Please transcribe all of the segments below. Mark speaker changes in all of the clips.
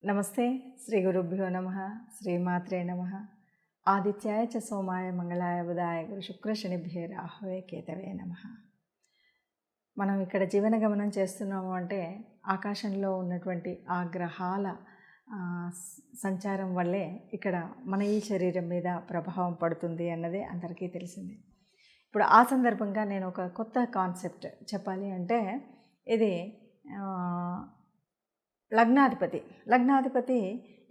Speaker 1: నమస్తే. శ్రీ గురుభ్యో నమ. శ్రీమాత్రే నమ. ఆదిత్యాయ చ సోమాయ మంగళాయ బుధాయ గురు శుక్ర శనిభ్యే రాహవే కేతవే నమ. మనం ఇక్కడ జీవన గమనం చేస్తున్నాము అంటే ఆకాశంలో ఉన్నటువంటి ఆ గ్రహాల సంచారం వల్లే ఇక్కడ మన ఈ శరీరం మీద ప్రభావం పడుతుంది అన్నదే అందరికీ తెలిసిందే. ఇప్పుడు ఆ సందర్భంగా నేను ఒక కొత్త కాన్సెప్ట్ చెప్పాలి అంటే ఇది లగ్నాధిపతి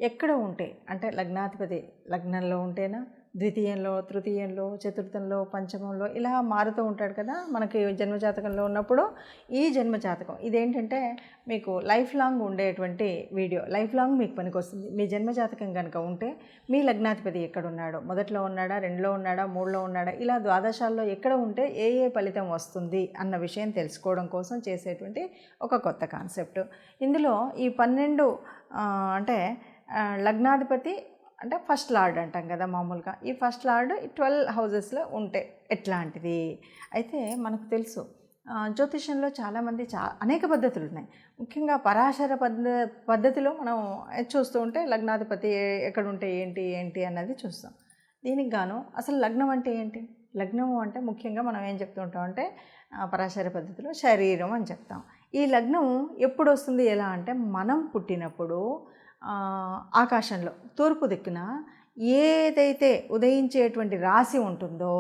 Speaker 1: ఎక్కడ ఉంటే అంటే లగ్నాధిపతి లగ్నంలో ఉంటేనా, ద్వితీయంలో, తృతీయంలో, చతుర్థంలో, పంచమంలో ఇలా మారుతూ ఉంటాడు కదా మనకి జన్మజాతకంలో ఉన్నప్పుడు. ఈ జన్మజాతకం ఇదేంటంటే మీకు లైఫ్ లాంగ్ ఉండేటువంటి వీడియో, లైఫ్ లాంగ్ మీకు పనికొస్తుంది. మీ జన్మజాతకం కనుక ఉంటే మీ లగ్నాధిపతి ఎక్కడున్నాడో, మొదట్లో ఉన్నాడా, రెండులో ఉన్నాడా, మూడులో ఉన్నాడా, ఇలా ద్వాదశాల్లో ఎక్కడ ఉంటే ఏ ఫలితం వస్తుంది అన్న విషయం తెలుసుకోవడం కోసం చేసేటువంటి ఒక కొత్త కాన్సెప్ట్. ఇందులో ఈ 12 అంటే లగ్నాధిపతి అంటే ఫస్ట్ లార్డ్ అంటాం కదా మామూలుగా. ఈ ఫస్ట్ లార్డ్ 12 హౌజెస్లో ఉంటే ఎట్లాంటిది అయితే మనకు తెలుసు. జ్యోతిషంలో చాలామంది అనేక పద్ధతులు ఉన్నాయి. ముఖ్యంగా పరాశర పద్ధతిలో మనం చూస్తూ ఉంటే లగ్నాధిపతి ఎక్కడుంటే ఏంటి అన్నది చూస్తాం. దీనికి గాను అసలు లగ్నం అంటే ఏంటి? లగ్నము అంటే ముఖ్యంగా మనం ఏం చెప్తూ ఉంటాం అంటే పరాశర పద్ధతిలో శరీరం అని చెప్తాం. ఈ లగ్నం ఎప్పుడు వస్తుంది, ఎలా అంటే మనం పుట్టినప్పుడు ఆకాశంలో తూర్పు దిక్కున ఏదైతే ఉదయించేటువంటి రాశి ఉంటుందో,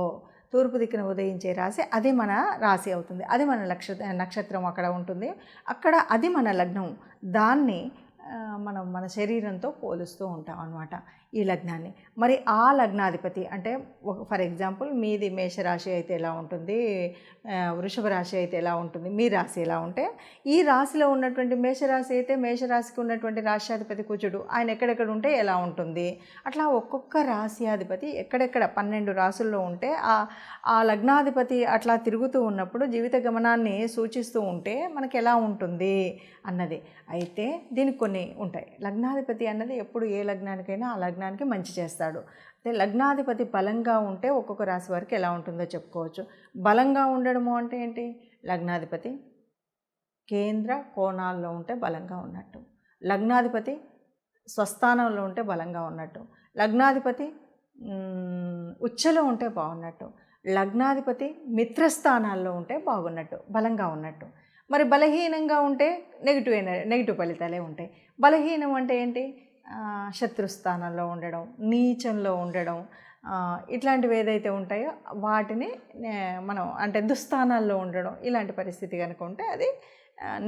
Speaker 1: తూర్పు దిక్కున ఉదయించే రాశి అది మన రాశి అవుతుంది. అది మన నక్షత్రం అక్కడ ఉంటుంది. అక్కడ అది మన లగ్నం. దాన్ని మనం మన శరీరంతో పోలుస్తూ ఉంటాం అన్నమాట ఈ లగ్నాన్ని. మరి ఆ లగ్నాధిపతి అంటే ఫర్ ఎగ్జాంపుల్ మీది మేషరాశి అయితే ఎలా ఉంటుంది, వృషభ రాశి అయితే ఎలా ఉంటుంది, మీ రాశి ఎలా ఉంటే ఈ రాశిలో ఉన్నటువంటి మేషరాశి అయితే మేషరాశికి ఉన్నటువంటి రాశ్యాధిపతి కుజుడు ఆయన ఎక్కడెక్కడ ఉంటే ఎలా ఉంటుంది, అట్లా ఒక్కొక్క రాశ్యాధిపతి ఎక్కడెక్కడ 12 రాశుల్లో ఉంటే ఆ లగ్నాధిపతి అట్లా తిరుగుతూ ఉన్నప్పుడు జీవిత గమనాన్ని సూచిస్తూ ఉంటే మనకి ఎలా ఉంటుంది అన్నది. అయితే దీనికి కొన్ని ఉంటాయి. లగ్నాధిపతి అన్నది ఎప్పుడు ఏ లగ్నానికైనా ఆ లగ్నానికి మంచి చేస్తాడు. అయితే లగ్నాధిపతి బలంగా ఉంటే ఒక్కొక్క రాశి వారికి ఎలా ఉంటుందో చెప్పుకోవచ్చు. బలంగా ఉండడము అంటే ఏంటి? లగ్నాధిపతి కేంద్ర కోణాల్లో ఉంటే బలంగా ఉన్నట్టు, లగ్నాధిపతి స్వస్థానంలో ఉంటే బలంగా ఉన్నట్టు, లగ్నాధిపతి ఉచ్చలో ఉంటే బాగున్నట్టు, లగ్నాధిపతి మిత్రస్థానాల్లో ఉంటే బాగున్నట్టు, బలంగా ఉన్నట్టు. మరి బలహీనంగా ఉంటే నెగిటివ్ ఫలితాలే ఉంటాయి. బలహీనం అంటే ఏంటి? శత్రుస్థానంలో ఉండడం, నీచంలో ఉండడం, ఇట్లాంటివి ఏదైతే ఉంటాయో వాటిని మనం అంటే దుస్థానాల్లో ఉండడం, ఇలాంటి పరిస్థితి కనుక ఉంటే అది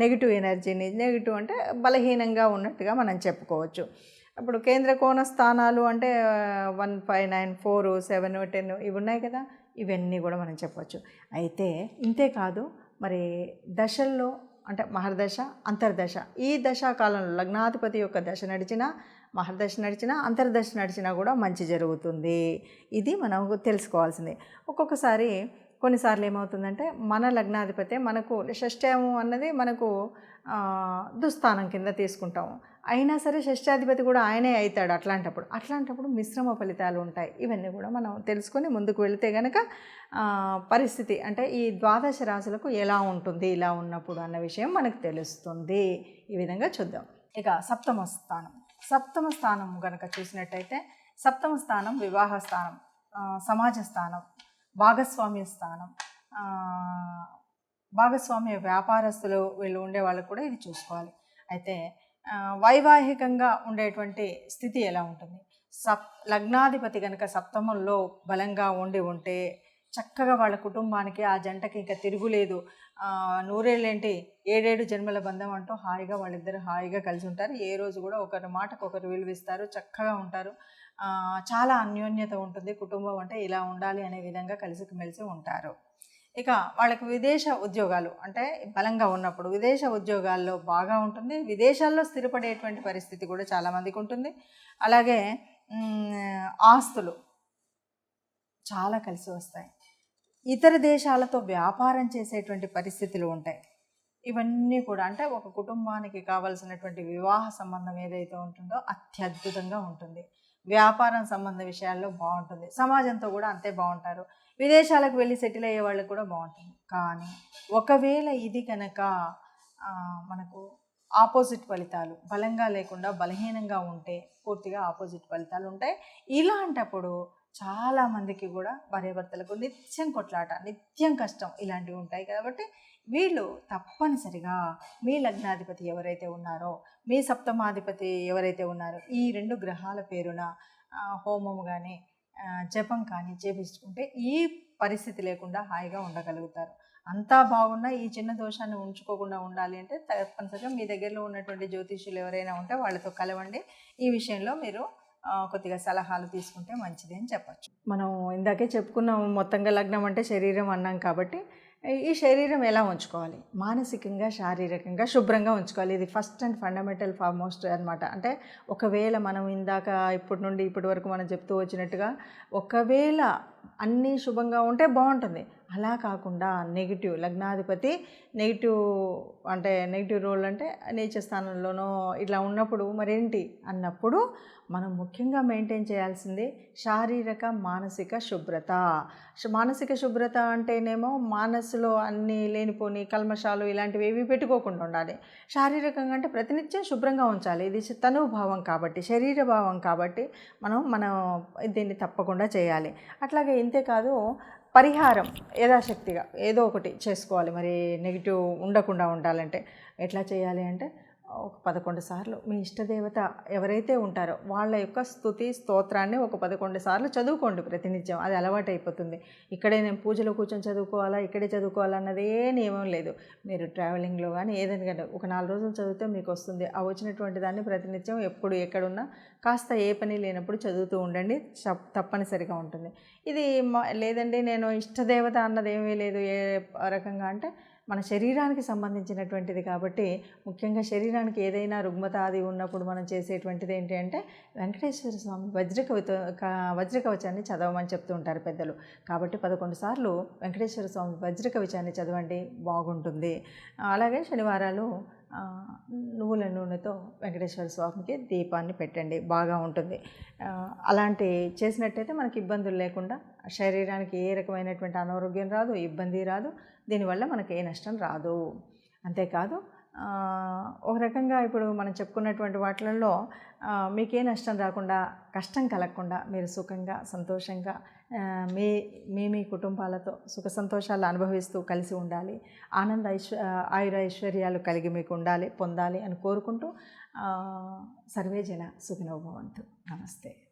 Speaker 1: నెగిటివ్ ఎనర్జీని, నెగిటివ్ అంటే బలహీనంగా ఉన్నట్టుగా మనం చెప్పుకోవచ్చు. ఇప్పుడు కేంద్ర కోణ స్థానాలు అంటే 1, 5, 9, 4, 7, 10 ఇవి ఉన్నాయి కదా, ఇవన్నీ కూడా మనం చెప్పవచ్చు. అయితే ఇంతేకాదు మరి దశల్లో అంటే మహర్దశ, అంతర్దశ, ఈ దశాకాలంలో లగ్నాధిపతి యొక్క దశ నడిచినా, మహర్దశ నడిచినా, అంతర్దశ నడిచినా కూడా మంచి జరుగుతుంది. ఇది మనం తెలుసుకోవాల్సింది. ఒక్కొక్కసారి కొన్నిసార్లు ఏమవుతుందంటే మన లగ్నాధిపతి మనకు షష్ఠ్యము అన్నది మనకు దుస్థానం కింద తీసుకుంటాము. అయినా సరే షష్ఠాధిపతి కూడా ఆయనే అవుతాడు. అట్లాంటప్పుడు మిశ్రమ ఫలితాలు ఉంటాయి. ఇవన్నీ కూడా మనం తెలుసుకొని ముందుకు వెళితే కనుక పరిస్థితి అంటే ఈ ద్వాదశ రాశులకు ఎలా ఉంటుంది ఇలా ఉన్నప్పుడు అన్న విషయం మనకు తెలుస్తుంది. ఈ విధంగా చూద్దాం. ఇక సప్తమ స్థానం కనుక చూసినట్టయితే సప్తమ స్థానం వివాహ స్థానం, సమాజ స్థానం, భాగస్వామ్య స్థానం, భాగస్వామ్య వ్యాపారస్తులు వీళ్ళు ఉండే వాళ్ళకు కూడా ఇది చూసుకోవాలి. అయితే వైవాహికంగా ఉండేటువంటి స్థితి ఎలా ఉంటుంది? లగ్నాధిపతి కనుక సప్తమంలో బలంగా ఉంటే చక్కగా వాళ్ళ కుటుంబానికి ఆ జంటకి ఇంకా తిరుగులేదు. 100 ఏళ్ళేంటి 7 జన్మల బంధం అంటూ హాయిగా వాళ్ళిద్దరు హాయిగా కలిసి ఉంటారు. ఏ రోజు కూడా ఒకరి మాటకు ఒకరు విలువిస్తారు, చక్కగా ఉంటారు. చాలా అన్యోన్యత ఉంటుంది. కుటుంబం అంటే ఇలా ఉండాలి అనే విధంగా కలిసిమెలిసి ఉంటారు. ఇక వాళ్ళకి విదేశ ఉద్యోగాలు అంటే బలంగా ఉన్నప్పుడు విదేశ ఉద్యోగాల్లో బాగా ఉంటుంది. విదేశాల్లో స్థిరపడేటువంటి పరిస్థితి కూడా చాలామందికి ఉంటుంది. అలాగే ఆస్తులు చాలా కలిసి వస్తాయి. ఇతర దేశాలతో వ్యాపారం చేసేటువంటి పరిస్థితులు ఉంటాయి. ఇవన్నీ కూడా అంటే ఒక కుటుంబానికి కావాల్సినటువంటి వివాహ సంబంధం ఏదైతే ఉంటుందో అత్యద్భుతంగా ఉంటుంది. వ్యాపారం సంబంధ విషయాల్లో బాగుంటుంది. సమాజంతో కూడా అంతే బాగుంటారు. విదేశాలకు వెళ్ళి సెటిల్ అయ్యే వాళ్ళకి కూడా బాగుంటుంది. కానీ ఒకవేళ ఇది కనుక మనకు ఆపోజిట్ ఫలితాలు, బలంగా లేకుండా బలహీనంగా ఉంటే పూర్తిగా ఆపోజిట్ ఫలితాలు ఉంటాయి. ఇలాంటప్పుడు చాలామందికి కూడా భార్యాభర్తలకు నిత్యం కొట్లాట, నిత్యం కష్టం ఇలాంటివి ఉంటాయి. కాబట్టి వీళ్ళు తప్పనిసరిగా మీ లగ్నాధిపతి ఎవరైతే ఉన్నారో, మీ సప్తమాధిపతి ఎవరైతే ఉన్నారో, ఈ 2 గ్రహాల పేరున హోమము కానీ జపం కానీ చేపించుకుంటే ఈ పరిస్థితి లేకుండా హాయిగా ఉండగలుగుతారు. అంతా బాగున్నా ఈ చిన్న దోషాన్ని ఉంచుకోకుండా ఉండాలి అంటే తప్పనిసరిగా మీ దగ్గరలో ఉన్నటువంటి జ్యోతిష్యులు ఎవరైనా ఉంటే వాళ్ళతో కలవండి. ఈ విషయంలో మీరు కొద్దిగా సలహాలు తీసుకుంటే మంచిది అని చెప్పచ్చు. మనం ఇందాకే చెప్పుకున్నాము, మొత్తంగా లగ్నం అంటే శరీరం అన్నాం. కాబట్టి ఈ శరీరం ఎలా ఉంచుకోవాలి, మానసికంగా శారీరకంగా శుభ్రంగా ఉంచుకోవాలి. ఇది ఫస్ట్ అండ్ ఫండమెంటల్ ఫార్మోస్ట్ అనమాట. అంటే ఒకవేళ మనం ఇందాక ఇప్పటి నుండి ఇప్పటి వరకు మనం చెప్తూ వచ్చినట్టుగా ఒకవేళ అన్నీ శుభంగా ఉంటే బాగుంటుంది. అలా కాకుండా నెగిటివ్ లగ్నాధిపతి నెగిటివ్ రోల్ అంటే నీచ స్థానంలోనో ఇట్లా ఉన్నప్పుడు మరేంటి అన్నప్పుడు మనం ముఖ్యంగా మెయింటైన్ చేయాల్సింది శారీరక మానసిక శుభ్రత. మానసిక శుభ్రత అంటేనేమో మనసులో అన్ని లేనిపోని కల్మషాలు ఇలాంటివి ఏవి పెట్టుకోకుండా ఉండాలి. శారీరకంగా అంటే ప్రతినిత్యం శుభ్రంగా ఉంచాలి. ఇది తనుభావం కాబట్టి, శరీర భావం కాబట్టి మనం దీన్ని తప్పకుండా చేయాలి. అట్లాగే ఇంతేకాదు, పరిహారం యథాశక్తిగా ఏదో ఒకటి చేసుకోవాలి. మరి నెగిటివ్ ఉండకుండా ఉండాలంటే ఎట్లా చేయాలి అంటే, ఒక 11 సార్లు మీ ఇష్టదేవత ఎవరైతే ఉంటారో వాళ్ళ యొక్క స్తుతి స్తోత్రాన్ని ఒక 11 సార్లు చదువుకోండి ప్రతినిత్యం. అది అలవాటు అయిపోతుంది. ఇక్కడే నేను పూజలో కూర్చొని చదువుకోవాలా, ఇక్కడే చదువుకోవాలన్నదే నియమం లేదు. మీరు ట్రావెలింగ్లో కానీ ఏదైనా కానీ ఒక 4 రోజులు చదివితే మీకు వస్తుంది. ఆ వచ్చినటువంటి దాన్ని ప్రతినిత్యం ఎప్పుడు ఎక్కడున్నా కాస్త ఏ పని లేనప్పుడు చదువుతూ ఉండండి, తప్పనిసరిగా ఉంటుంది. ఇది లేదండి నేను ఇష్టదేవత అన్నది ఏమీ లేదు ఏ రకంగా అంటే, మన శరీరానికి సంబంధించినటువంటిది కాబట్టి ముఖ్యంగా శరీరానికి ఏదైనా రుగ్మత అది ఉన్నప్పుడు మనం చేసేటువంటిది ఏంటి అంటే, వెంకటేశ్వర స్వామి వజ్రకవచాన్ని చదవమని చెప్తూ ఉంటారు పెద్దలు. కాబట్టి 11 సార్లు వెంకటేశ్వర స్వామి వజ్రకవచాన్ని చదవండి, బాగుంటుంది. అలాగే శనివారాలు నువ్వుల నూనెతో వెంకటేశ్వర స్వామికి దీపాన్ని పెట్టండి, బాగా ఉంటుంది. అలాంటి చేసినట్టయితే మనకి ఇబ్బందులు లేకుండా శరీరానికి ఏ రకమైనటువంటి అనారోగ్యం రాదు, ఇబ్బంది రాదు. దీనివల్ల మనకి ఏ నష్టం రాదు. అంతేకాదు, ఒక రకంగా ఇప్పుడు మనం చెప్పుకున్నటువంటి వాటిల్లో మీకే నష్టం రాకుండా, కష్టం కలగకుండా మీరు సుఖంగా సంతోషంగా మీ కుటుంబాలతో సుఖ సంతోషాలు అనుభవిస్తూ కలిసి ఉండాలి. ఆయుర ఐశ్వర్యాలు కలిగి మీకు పొందాలి అని కోరుకుంటూ సర్వే జన సుఖినో భవంతు. నమస్తే.